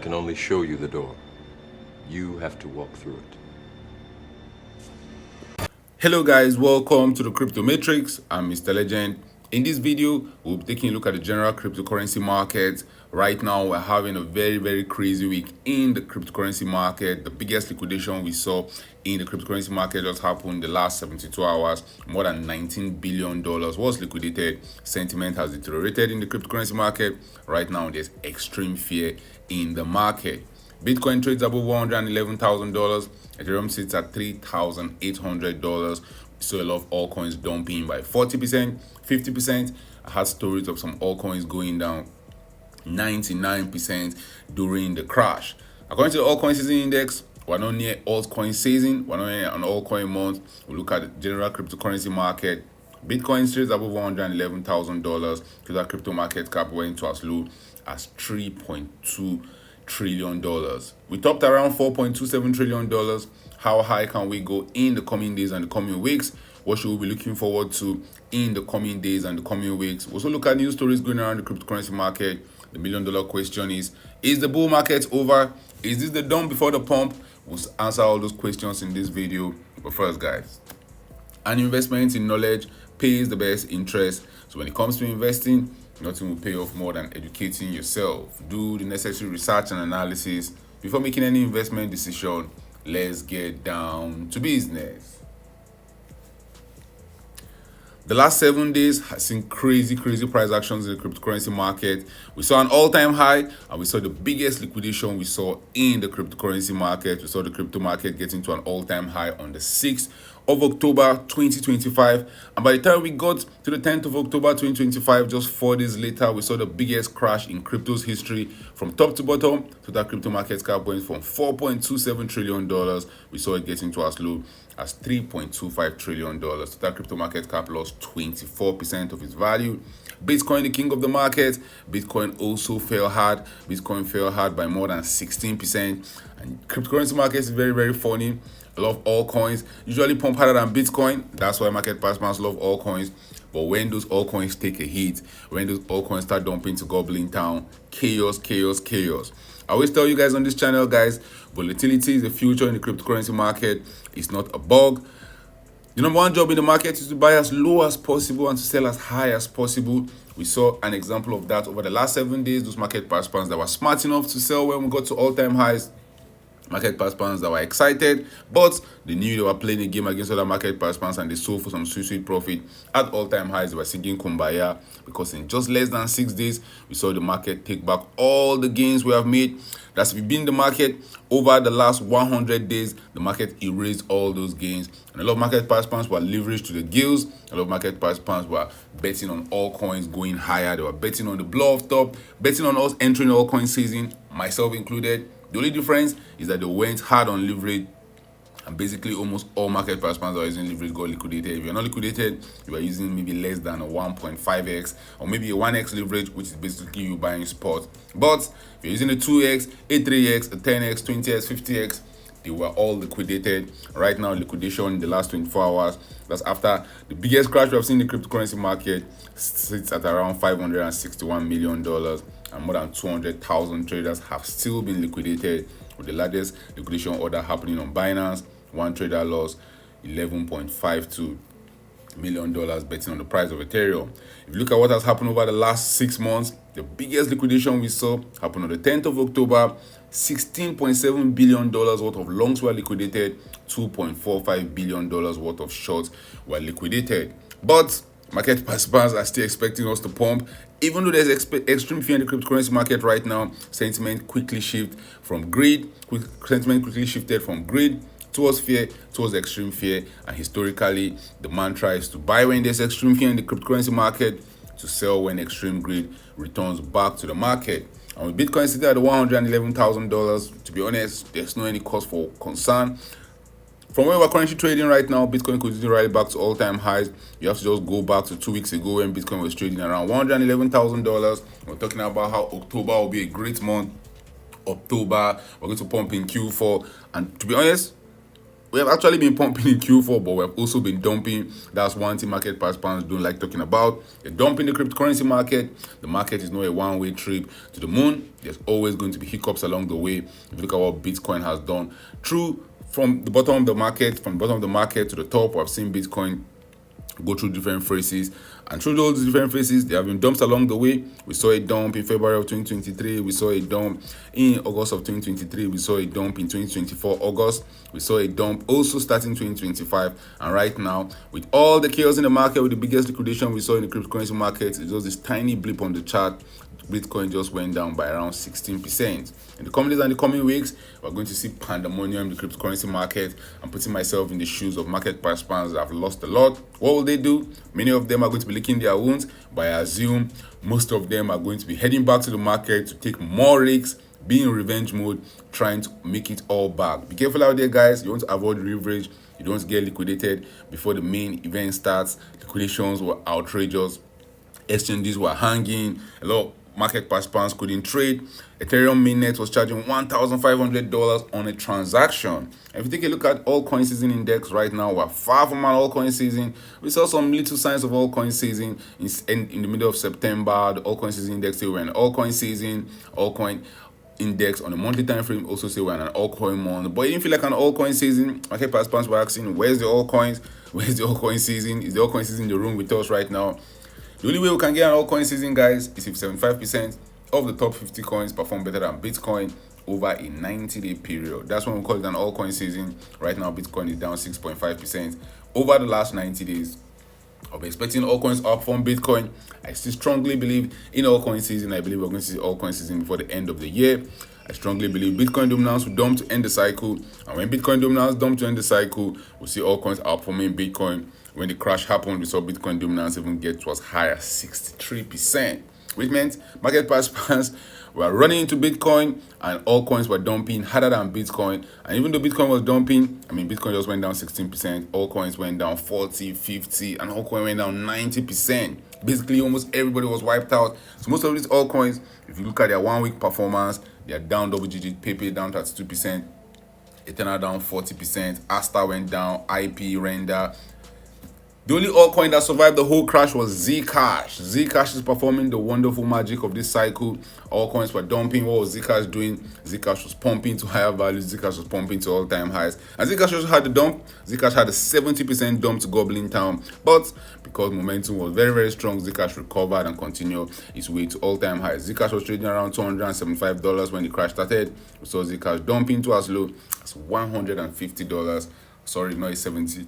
can only show you the door. You have to walk through it. Hello guys, welcome to the Crypto Matrix. I'm Mr. Legend. In this video, we'll be taking a look at the general cryptocurrency market. Right now, we're having a very crazy week in the cryptocurrency market. The biggest liquidation we saw in the cryptocurrency market just happened in the last 72 hours. More than $19 billion was liquidated. Sentiment has deteriorated in the cryptocurrency market. Right now, there's extreme fear in the market. Bitcoin trades above $111,000. Ethereum sits at $3,800. So a lot of altcoins dumping by 40%, 50%. I had stories of some altcoins going down 99% during the crash. According to the altcoin season index, we're not near altcoin season. We're not near an altcoin month. We look at the general cryptocurrency market. Bitcoin trades above $111,000. So that crypto market cap went to as low as $3.2 trillion. We topped around $4.27 trillion. How high can we go in the coming days and the coming weeks? What should we be looking forward to in the coming days and the coming weeks? We also look at news stories going around the cryptocurrency market. The $1 million question is the bull market over? Is this the dump before the pump? We'll answer all those questions in this video. But first, guys, an investment in knowledge pays the best interest. So when it comes to investing, nothing will pay off more than educating yourself. Do the necessary research and analysis before making any investment decision. Let's get down to business. The last 7 days has seen crazy price actions in the cryptocurrency market. We saw an all-time high and we saw the biggest liquidation we saw in the cryptocurrency market. We saw the crypto market getting to an all-time high on the 6th of October 2025, and by the time we got to the 10th of October 2025, just 4 days later, we saw the biggest crash in crypto's history. From top to bottom, so that crypto market cap went from $4.27 trillion. We saw it getting to as low as $3.25 trillion. So that crypto market cap lost 24% of its value. Bitcoin, the king of the market, Bitcoin also fell hard. Bitcoin fell hard by more than 16%. And cryptocurrency market is very funny. A lot of altcoins usually pump harder than Bitcoin. That's why market participants love altcoins. But when those altcoins take a hit, when those altcoins start dumping to gobbling town, chaos. I always tell you guys on this channel, guys, volatility is the future in the cryptocurrency market. It's not a bug. The number one job in the market is to buy as low as possible and to sell as high as possible. We saw an example of that over the last 7 days. Those market participants that were smart enough to sell when we got to all-time highs, market participants that were excited, but they knew they were playing a game against other market participants and they sold for some sweet profit at all-time highs. They were singing kumbaya because in just less than 6 days, we saw the market take back all the gains we have made. That's if you've been in the market over the last 100 days, the market erased all those gains. And a lot of market participants were leveraged to the gills. A lot of market participants were betting on all coins going higher. They were betting on the blow off top, betting on us entering all coin season, myself included. The only difference is that they went hard on leverage, and basically almost all market participants that are using leverage got liquidated. If you're not liquidated, you are using maybe less than a 1.5x or maybe a 1x leverage, which is basically you buying spot. But if you're using a 2x, a 3x, a 10x, 20x, 50x, they were all liquidated. Right now, liquidation in the last 24 hours, that's after the biggest crash we have seen in the cryptocurrency market, sits at around $561 million. And more than 200,000 traders have still been liquidated, with the largest liquidation order happening on Binance. One trader lost $11.52 million betting on the price of Ethereum. If you look at what has happened over the last 6 months, the biggest liquidation we saw happened on the 10th of October. $16.7 billion worth of longs were liquidated, $2.45 billion worth of shorts were liquidated. But market participants are still expecting us to pump. Even though there's extreme fear in the cryptocurrency market right now, sentiment quickly shifted from greed towards fear, towards extreme fear. And historically, the mantra is to buy when there's extreme fear in the cryptocurrency market, to sell when extreme greed returns back to the market. And with Bitcoin sitting at $111,000, to be honest, there's no any cause for concern. From where we're currently trading right now, Bitcoin could easily rally back to all-time highs. You have to just go back to 2 weeks ago when Bitcoin was trading around $111,000. We're talking about how October will be a great month. October, we're going to pump in Q4. And to be honest, We have actually been pumping in Q4, but we have also been dumping. That's one thing market participants don't like talking about. They're dumping the cryptocurrency market. The market is not a one-way trip to the moon. There's always going to be hiccups along the way. If you look at what Bitcoin has done, from the bottom of the market, to the top, we've seen Bitcoin go through different phases, and through those different phases there have been dumps along the way. We saw a dump in February of 2023, we saw a dump in August of 2023, we saw a dump in 2024 August, we saw a dump also starting 2025, and right now with all the chaos in the market, with the biggest liquidation we saw in the cryptocurrency market, it's just this tiny blip on the chart. Bitcoin just went down by around 16%. In the coming days and the coming weeks, we're going to see pandemonium in the cryptocurrency market. I'm putting myself in the shoes of market participants that have lost a lot. What will they do? Many of them are going to be licking their wounds, but I assume most of them are going to be heading back to the market to take more risks, be in revenge mode, trying to make it all back. Be careful out there, guys. You want to avoid leverage. You don't want to get liquidated before the main event starts. Liquidations were outrageous. Exchanges were hanging. A lot of market participants couldn't trade. Ethereum mainnet was charging $1,500 on a transaction. If you take a look at altcoin season index right now, we're far from an altcoin season. We saw some little signs of altcoin season in the middle of September. The altcoin season index say we're in altcoin season. Altcoin index on a monthly time frame also say we're in an altcoin month, but it didn't feel like an altcoin season. Market participants were asking, where's the altcoins? Where's the altcoin season? Is the altcoin season in the room with us right now? The only way we can get an altcoin season, guys, is if 75% of the top 50 coins perform better than Bitcoin over a 90-day period. That's when we call it an altcoin season. Right now, Bitcoin is down 6.5% over the last 90 days. I'll be expecting altcoins up from Bitcoin. I still strongly believe in altcoin season. I believe we're going to see altcoin season before the end of the year. I strongly believe Bitcoin dominance will dump to end the cycle. And when Bitcoin dominance dump to end the cycle, we'll see altcoins outperforming Bitcoin. When the crash happened, we saw Bitcoin dominance even get to as high as 63%, which meant market participants were running into Bitcoin and altcoins were dumping harder than Bitcoin. And even though Bitcoin was dumping, Bitcoin just went down 16%, altcoins went down 40, 50, and altcoin went down 90%. Basically, almost everybody was wiped out. So most of these altcoins, if you look at their 1 week performance, they are down double digit. Pepe down 32%, Eternal down 40%, Asta went down, IP, Render. The only altcoin that survived the whole crash was Zcash. Zcash is performing the wonderful magic of this cycle. Altcoins were dumping. What was Zcash doing? Zcash was pumping to higher values. Zcash was pumping to all-time highs. And Zcash also had the dump. Zcash had a 70% dump to Goblin Town. But because momentum was very, very strong, Zcash recovered and continued its way to all-time highs. Zcash was trading around $275 when the crash started. We saw Zcash dumping to as low as $150. Sorry, not a 70%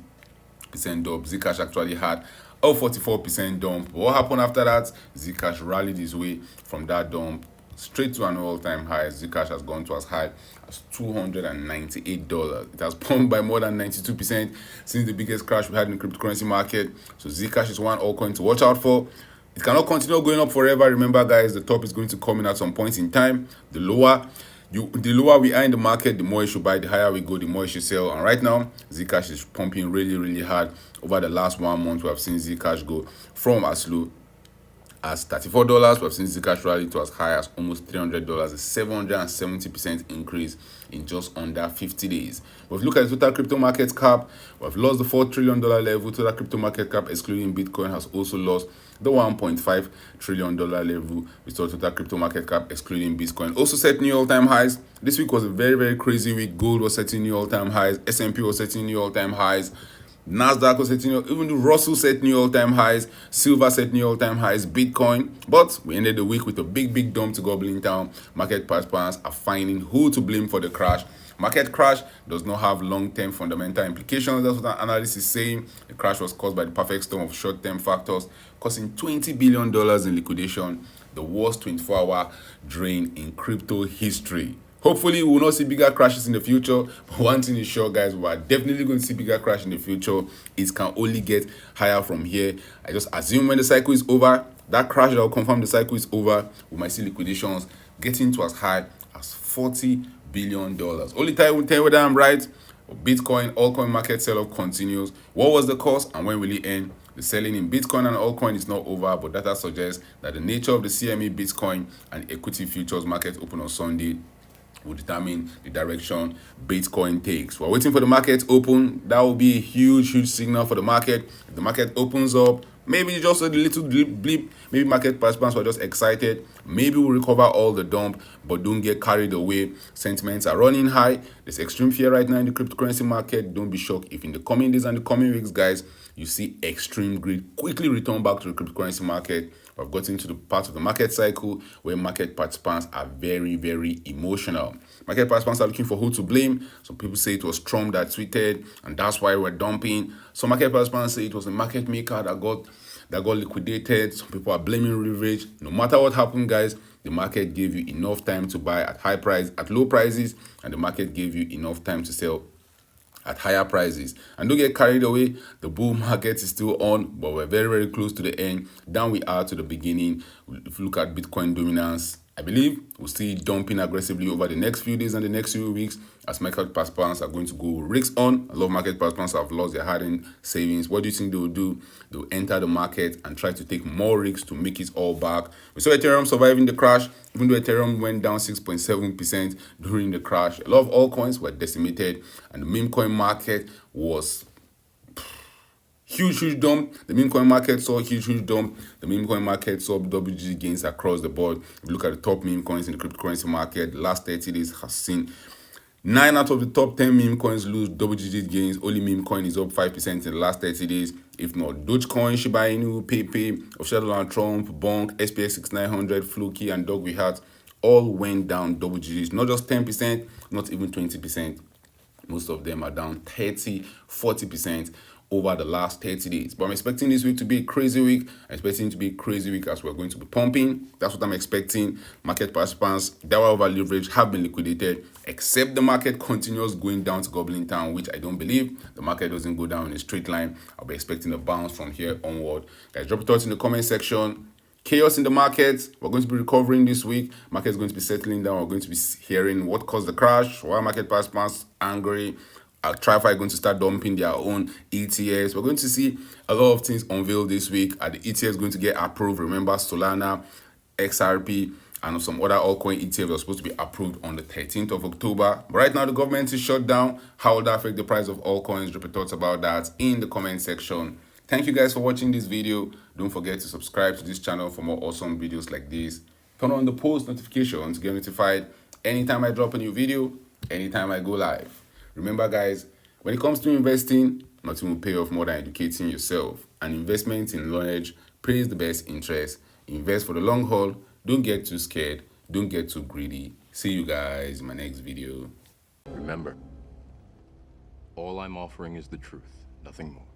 dump. Zcash actually had a 44% dump. But what happened after that? Zcash rallied his way from that dump straight to an all-time high. Zcash has gone to as high as $298. It has pumped by more than 92% since the biggest crash we had in the cryptocurrency market. So Zcash is one altcoin to watch out for. It cannot continue going up forever. Remember, guys, the top is going to come in at some point in time. The lower we are in the market, the more you should buy. The higher we go, the more you should sell. And right now, Zcash is pumping really, really hard. Over the last 1 month, we have seen Zcash go from as low as $34. We have seen Zcash rally to as high as almost $300, a 770% increase in just under 50 days. But if you look at the total crypto market cap, we've lost the $4 trillion level. Total crypto market cap, excluding Bitcoin, has also lost the $1.5 trillion level. We saw total crypto market cap, excluding Bitcoin, also set new all-time highs. This week was a very, very crazy week. Gold was setting new all-time highs. S&P was setting new all-time highs. Nasdaq was setting, even the Russell set new all-time highs. Silver set new all-time highs. Bitcoin, but we ended the week with a big dump to Goblin Town. Market participants are finding who to blame for the crash. Market crash does not have long-term fundamental implications. That's what an analyst is saying. The crash was caused by the perfect storm of short-term factors, causing $20 billion in liquidation, the worst 24-hour drain in crypto history. Hopefully, we will not see bigger crashes in the future. But one thing is sure, guys, we are definitely going to see bigger crash in the future. It can only get higher from here. I just assume when the cycle is over, that crash that will confirm the cycle is over, we might see liquidations getting to as high as $40 billion. Only time will tell whether I'm right. Bitcoin, altcoin market sell-off continues. What was the cause and when will it end? The selling in Bitcoin and altcoin is not over, but data suggests that the nature of the CME Bitcoin and equity futures market open on Sunday will determine the direction Bitcoin takes. We're waiting for the market open. That will be a huge signal for the market. If the market opens up, maybe just a little blip. Maybe market participants were just excited. Maybe we'll recover all the dump, but don't get carried away. Sentiments are running high. There's extreme fear right now in the cryptocurrency market. Don't be shocked if in the coming days and the coming weeks, guys, you see extreme greed quickly return back to the cryptocurrency market. I've gotten to the part of the market cycle where market participants are very emotional. Market participants are looking for who to blame. Some people say it was Trump that tweeted, and that's why we're dumping. Some market participants say it was a market maker that got liquidated. Some people are blaming leverage. No matter what happened, guys, the market gave you enough time to buy at low prices, and the market gave you enough time to sell at higher prices. And don't get carried away. The bull market is still on, but we're very close to the end. Down we are to the beginning. If you look at Bitcoin dominance, I believe we'll see it dumping aggressively over the next few days and the next few weeks as market participants are going to go risks on. A lot of market participants have lost their hard-earned savings. What do you think they will do? They'll enter the market and try to take more risks to make it all back. We saw Ethereum surviving the crash, even though Ethereum went down 6.7% during the crash. A lot of altcoins were decimated, and the meme coin market was huge dump. The meme coin market saw huge dump. The meme coin market saw double-digit gains across the board. If you look at the top meme coins in the cryptocurrency market, the last 30 days has seen 9 out of the top 10 meme coins lose double-digit gains. Only meme coin is up 5% in the last 30 days. If not, Dogecoin, Shiba Inu, Pepe, Official Donald Trump, Bonk, SPX 6900, Fluky, and Dog We Hat all went down double digits. Not just 10%, not even 20%. Most of them are down 30, 40% over the last 30 days. But I'm expecting this week to be a crazy week. I'm expecting it to be a crazy week as we're going to be pumping. That's what I'm expecting. Market participants that were over leverage have been liquidated, except the market continues going down to Goblin Town, which I don't believe. The market doesn't go down in a straight line. I'll be expecting a bounce from here onward. Guys, drop your thoughts in the comment section. Chaos in the markets. We're going to be recovering this week. Market's going to be settling down. We're going to be hearing what caused the crash, why market participants angry. TradFi going to start dumping their own ETFs. We're going to see a lot of things unveiled this week. Are the ETFs going to get approved? Remember, Solana, XRP, and some other altcoin ETFs are supposed to be approved on the 13th of October. But right now, the government is shut down. How will that affect the price of altcoins? Drop your thoughts about that in the comment section. Thank you guys for watching this video. Don't forget to subscribe to this channel for more awesome videos like this. Turn on the post notifications to get notified anytime I drop a new video, anytime I go live. Remember, guys, when it comes to investing, nothing will pay off more than educating yourself. And investment in knowledge pays the best interest. Invest for the long haul. Don't get too scared. Don't get too greedy. See you guys in my next video. Remember, all I'm offering is the truth, nothing more.